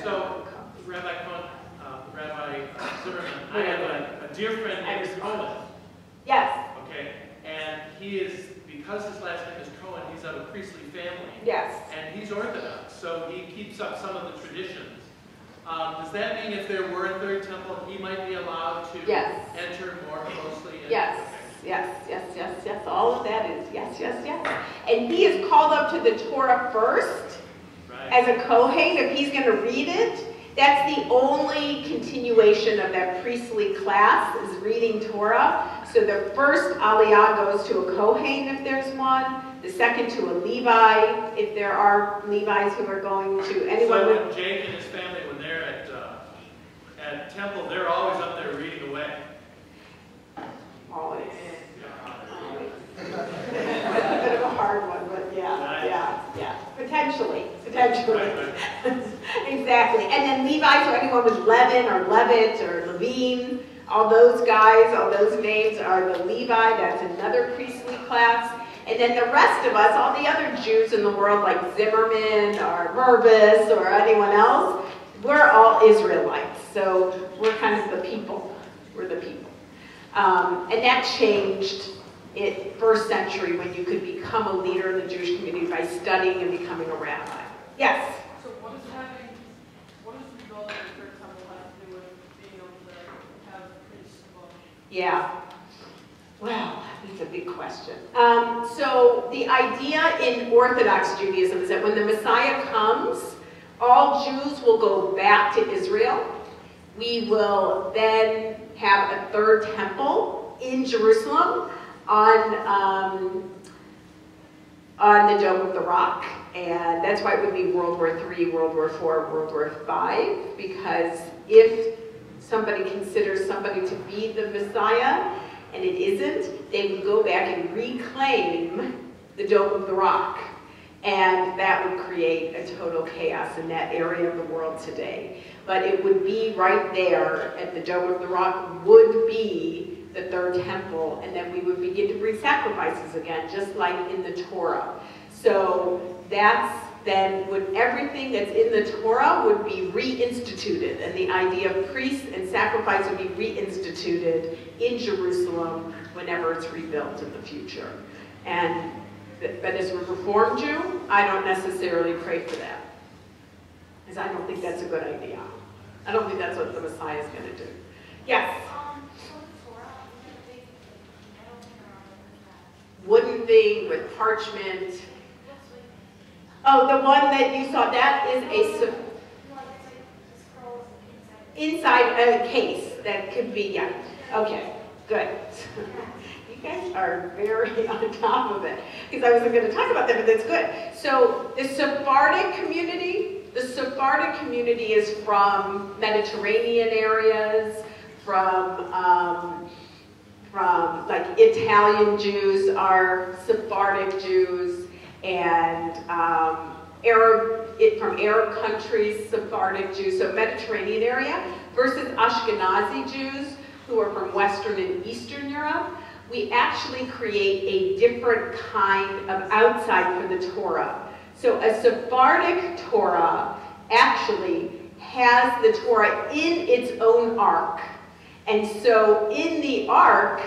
So, Rabbi Zimmerman, I have a dear friend named Cohen. Yes. Okay, and he is, because his last name is Cohen, he's of a priestly family. Yes. And he's Orthodox, so he keeps up some of the traditions. Does that mean if there were a third temple, he might be allowed to enter more closely? Yes. Yes. All of that is yes. And he is called up to the Torah first as a Kohen. If he's going to read it, that's the only continuation of that priestly class is reading Torah. So the first Aliyah goes to a Kohen if there's one. The second to a Levi if there are Levites who are going to anyone. So when Jake and his family, when they're at temple, they're always up there reading away. Always. A bit of a hard one, but yeah. Potentially. Right. Exactly. And then Levi, so anyone with Levin or Levit or Levine, all those guys, all those names are the Levi. That's another priestly class. And then the rest of us, all the other Jews in the world, like Zimmerman or Mervis or anyone else, we're all Israelites. So we're kind of the people. We're the people. And that changed in first century when you could become a leader in the Jewish community by studying and becoming a rabbi. Yes? So what does the goal of the third temple have to do with being able to have priests involved? Yeah. Well, that's a big question. So the idea in Orthodox Judaism is that when the Messiah comes, all Jews will go back to Israel. We will then have a third temple in Jerusalem on the Dome of the Rock. And that's why it would be World War III, World War IV, World War V, because if somebody considers somebody to be the Messiah and it isn't, they would go back and reclaim the Dome of the Rock. And that would create a total chaos in that area of the world today. But it would be right there at the Dome of the Rock would be the third temple, and then we would begin to bring sacrifices again, just like in the Torah. So that's then everything that's in the Torah would be reinstituted, and the idea of priests and sacrifice would be reinstituted in Jerusalem whenever it's rebuilt in the future. But as a Reformed Jew, I don't necessarily pray for that, because I don't think that's a good idea. I don't think that's what the Messiah is going to do. Yes? Wooden thing with parchment. Oh, the one that you saw, that is inside a case that could be, yeah. Okay, good. You guys are very on top of it, because I wasn't going to talk about that, but that's good. So the Sephardic community is from Mediterranean areas, from like Italian Jews are Sephardic Jews, and from Arab countries, Sephardic Jews, so Mediterranean area, versus Ashkenazi Jews who are from Western and Eastern Europe. We actually create a different kind of outside for the Torah. So a Sephardic Torah actually has the Torah in its own ark. And so in the ark,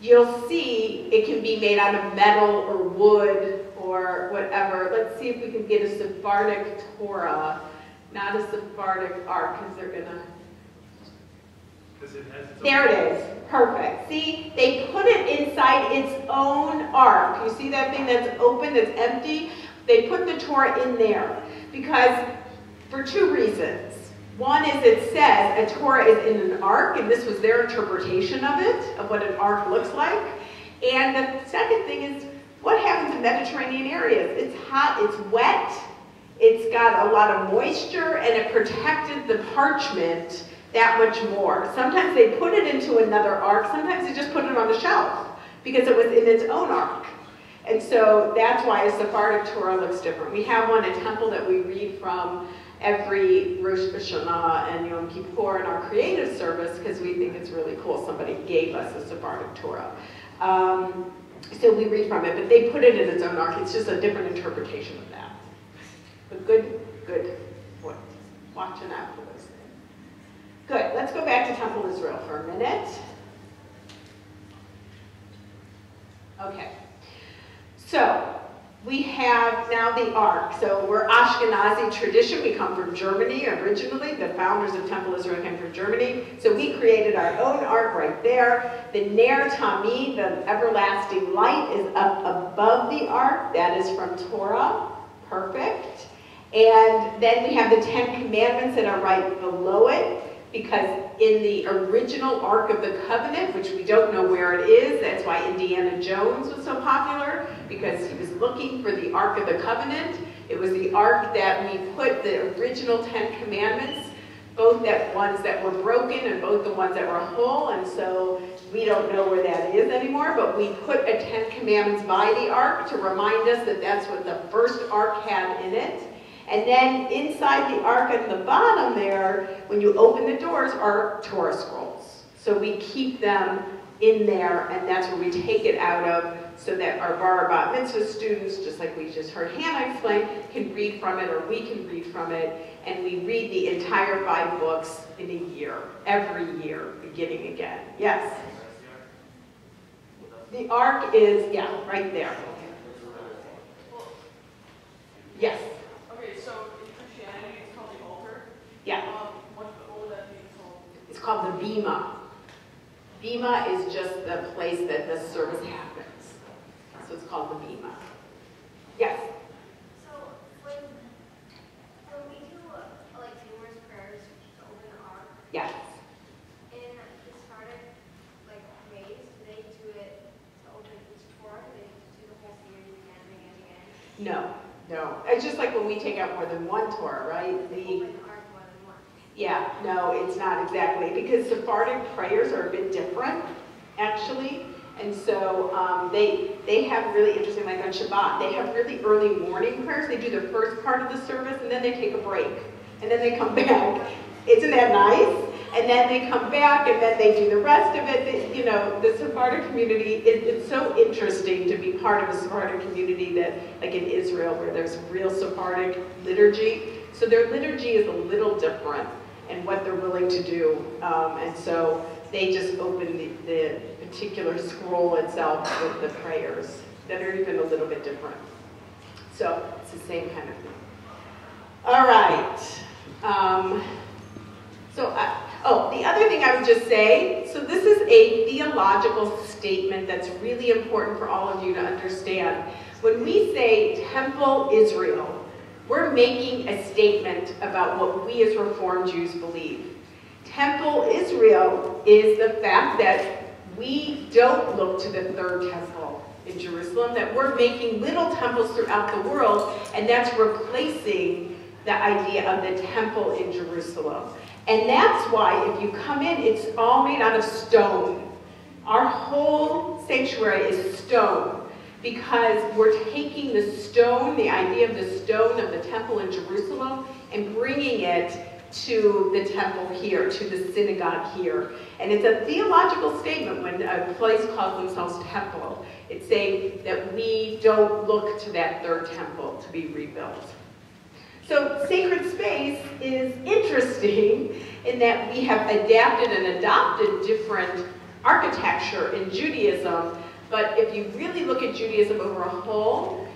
you'll see it can be made out of metal or wood or whatever. Let's see if we can get a Sephardic Torah, not a Sephardic ark, because they're going to... There it is. Perfect. See, they put it inside its own ark. You see that thing that's open, that's empty? They put the Torah in there because for two reasons. One is it says a Torah is in an ark, and this was their interpretation of it, of what an ark looks like. And the second thing is, what happens in Mediterranean areas? It's hot, it's wet, it's got a lot of moisture, and it protected the parchment that much more. Sometimes they put it into another ark, sometimes they just put it on the shelf because it was in its own ark. And so that's why a Sephardic Torah looks different. We have one, a temple that we read from every Rosh Hashanah and Yom Kippur in our creative service because we think it's really cool. Somebody gave us a Sephardic Torah. So we read from it, but they put it in its own ark. It's just a different interpretation of that. But good point. watching out for those things. Good, let's go back to Temple Israel for a minute. Okay, so we have now the Ark. So we're Ashkenazi tradition. We come from Germany originally. The founders of Temple Israel came from Germany. So we created our own Ark right there. The Ner Tamid, the everlasting light, is up above the Ark. That is from Torah. Perfect. And then we have the 10 Commandments that are right below it, because in the original Ark of the Covenant, which we don't know where it is, that's why Indiana Jones was so popular, because he was looking for the Ark of the Covenant. It was the Ark that we put the original 10 Commandments, both the ones that were broken and both the ones that were whole, and so we don't know where that is anymore, but we put a 10 Commandments by the Ark to remind us that that's what the first Ark had in it. And then inside the Ark at the bottom there, when you open the doors, are Torah scrolls. So we keep them in there, and that's where we take it out of, so that our Bar Bat Mitzvah students, just like we just heard Hannah explain, can read from it, or we can read from it, and we read the entire 5 books in a year, every year, beginning again. Yes? The Ark is, yeah, right there. Yes? Okay, so in Christianity it's called the altar. Yeah. What would that be called? It's called the bima. Bima is just the place that the service happens. So it's called the bima. Yes? So when we do like numerous prayers to open the Ark, Yes. in the Sephardic like ways, do they do it to open each Torah? Do they do the whole series again and again and again? No, no. It's just like when we take out more than one Torah, right? Open the Ark more than once. Yeah, no, it's not exactly, because Sephardic prayers are a bit different, actually. And so they have really interesting, like on Shabbat, they have really early morning prayers. They do the first part of the service, and then they take a break. And then they come back. Isn't that nice? And then they come back, and then they do the rest of it. You know, the Sephardic community, it's so interesting to be part of a Sephardic community that, like in Israel, where there's real Sephardic liturgy. So their liturgy is a little different in what they're willing to do. And so they just open the particular scroll itself with the prayers that are even a little bit different. So it's the same kind of thing. All right. The other thing I would just say, so this is a theological statement that's really important for all of you to understand. When we say Temple Israel, we're making a statement about what we as Reformed Jews believe. Temple Israel is the fact that we don't look to the third temple in Jerusalem, that we're making little temples throughout the world, and that's replacing the idea of the temple in Jerusalem. And that's why if you come in, it's all made out of stone. Our whole sanctuary is stone, because we're taking the stone, the idea of the stone of the temple in Jerusalem, and bringing it to the temple here, to the synagogue here. And it's a theological statement when a place calls themselves temple. It's saying that we don't look to that third temple to be rebuilt. So sacred space is interesting in that we have adapted and adopted different architecture in Judaism, but if you really look at Judaism over a whole,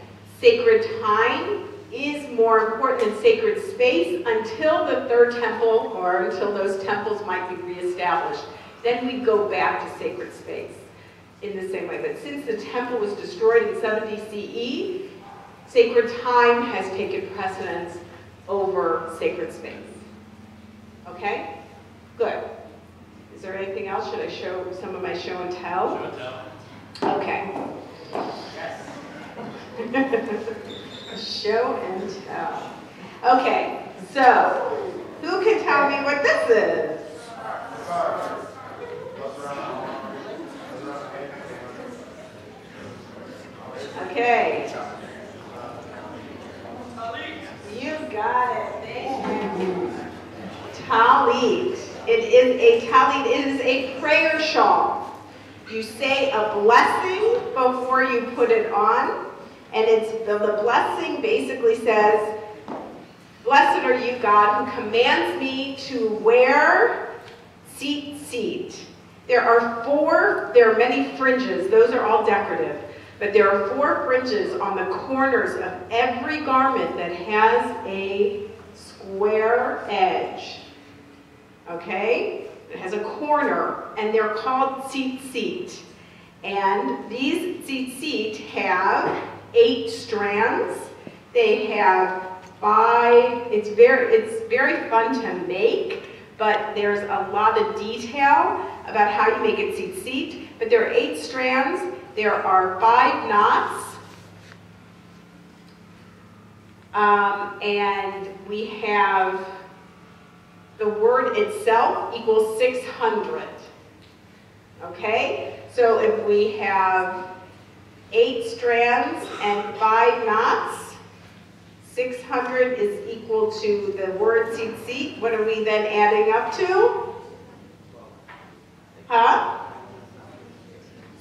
sacred time is more important than sacred space until the third temple, or until those temples might be reestablished. Then we go back to sacred space in the same way. But since the temple was destroyed in 70 CE, sacred time has taken precedence over sacred space. Okay? Good. Is there anything else? Should I show some of my show and tell? Show and tell. Okay. Show and tell. Okay, so who can tell me what this is? Okay. You got it. Thank you. Talit. It is a talit. It is a prayer shawl. You say a blessing before you put it on, and it's the blessing basically says, Blessed are you, God, who commands me to wear seat. There are many fringes. Those are all decorative. But there are 4 fringes on the corners of every garment that has a square edge. Okay? It has a corner, and they're called seat. And these seat have 8 strands. They have 5. It's very fun to make, but there's a lot of detail about how you make it seat. But there are 8 strands. There are 5 knots. And we have the word itself equals 600. Okay? So if we have 8 strands and 5 knots, 600 is equal to the word seat. What are we then adding up to? Huh?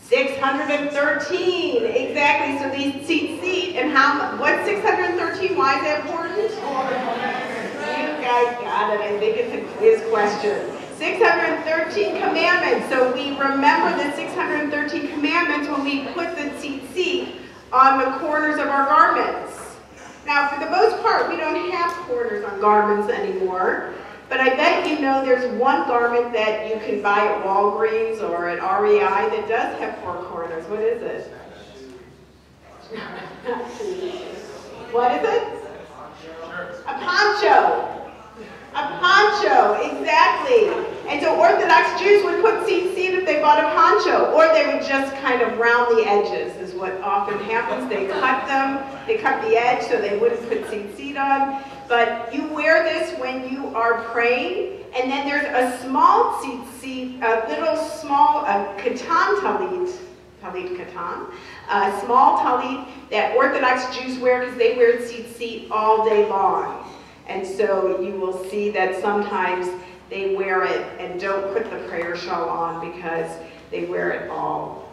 613, exactly. So these seat, and what's 613? Why is that important? You guys got it. I think it's a quiz question. 613 commandments. So we remember the 613 commandments when we put the seat on the corners of our garments. Now, for the most part, we don't have corners on garments anymore. But I bet you know there's one garment that you can buy at Walgreens or at REI that does have 4 corners. What is it? What is it? A poncho. A poncho, exactly. And so Orthodox Jews would put seat if they bought a poncho, or they would just kind of round the edges is what often happens. They cut the edge so they wouldn't put seat on. But you wear this when you are praying, and then there's a small seat, a little small katan talit katan, a small talit that Orthodox Jews wear because they wear seat all day long. And so you will see that sometimes they wear it and don't put the prayer shawl on because they wear it all.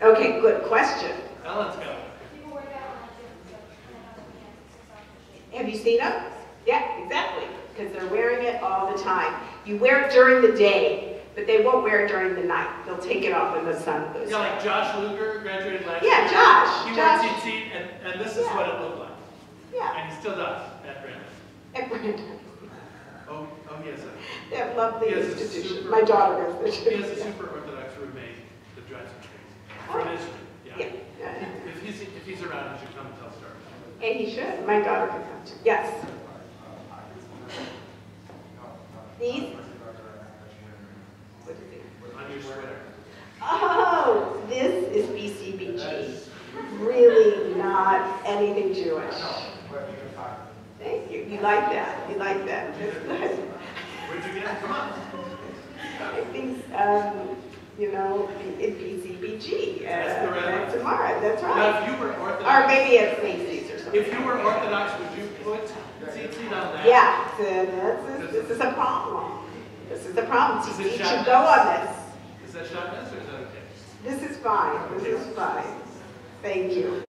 Okay, good question. Ellen's got it. Have you seen them? Yeah, exactly. Because they're wearing it all the time. You wear it during the day, but they won't wear it during the night. They'll take it off when the sun goes down. Yeah, like Josh Luger graduated last year. Yeah, Josh. He wore seat, and this is what it looked like. Yeah. And he still does at Brandon. At Brandon. Oh, yes. That lovely He has a institution. super- My daughter goes there. He has a super Orthodox roommate that drives him crazy. From Israel. Yeah. If he's around, he should come and tell stories. And he should. My daughter can come too. Yes. These? What is it? On your sweater. Oh, this is BCBG. Really not anything Jewish. Thank you. You like that. You like that. That's good. Where'd you get it? Come on. I think, BCBG. That's the rabbi. Tomorrow. That's right. Now, if you were Orthodox, Or maybe it's Macy's or something. if you were Orthodox, would you put seat on that? Yeah, so this is a problem. This is a problem. Is You it should go on this. Is that shotness or is that okay? This is fine. This is fine. Thank you.